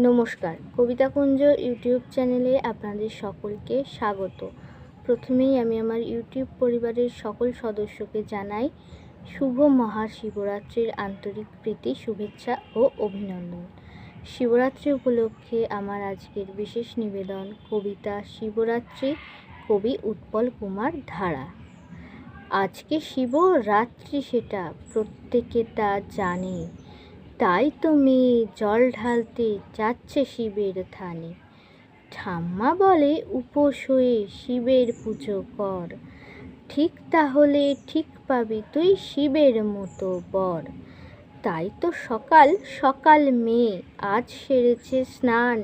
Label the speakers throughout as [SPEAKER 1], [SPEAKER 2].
[SPEAKER 1] নমস্কার, কবিতাকুঞ্জ ইউটিউব চ্যানেলে আপনাদের সকলকে স্বাগত। প্রথমেই আমি আমার ইউটিউব পরিবারের সকল সদস্যকে জানাই শুভ মহাশিবরাত্রির আন্তরিক প্রীতি, শুভেচ্ছা ও অভিনন্দন। শিবরাত্রি উপলক্ষে আমার আজকের বিশেষ নিবেদন কবিতা শিবরাত্রি, কবি উৎপল কুমার ধারা। আজকে শিবরাত্রি, সেটা প্রত্যেকে তা জানে, তাই তো মেয়ে জল ঢালতে যাচ্ছে শিবের থানে। ঠাম্মা বলে উপোস হয়ে শিবের পুজো কর, ঠিক তাহলে ঠিক পাবি তুই শিবের মতো বর। তাই তো সকাল সকাল মেয়ে আজ সেরেছে স্নান,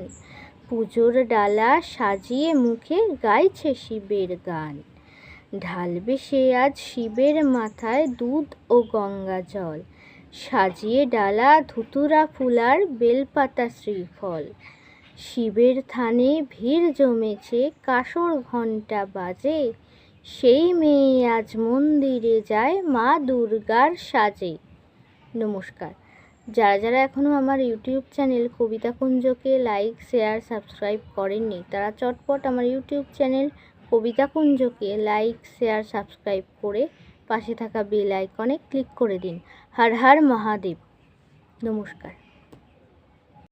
[SPEAKER 1] পুজোর ডালা সাজিয়ে মুখে গাইছে শিবের গান। ঢালবে সে আজ শিবের মাথায় দুধ ও গঙ্গা জল, সাজিয়ে ডালা ধুতুরা ফুলার বেলপাতা শ্রীফল। শিবের থানে ভিড় জমেছে, কাসর ঘণ্টা বাজে, সেই মেয়ে আজ মন্দিরে যায় মা দুর্গার সাজে। নমস্কার। যারা যারা এখনও আমার ইউটিউব চ্যানেল কবিতাকুঞ্জকে লাইক, শেয়ার, সাবস্ক্রাইব করেননি, তারা চটপট আমার ইউটিউব চ্যানেল কবিতাকুঞ্জকে লাইক, শেয়ার, সাবস্ক্রাইব করে পাশে থাকা বেল আইকনে ক্লিক করে দিন। হর হর মহাদেব। নমস্কার।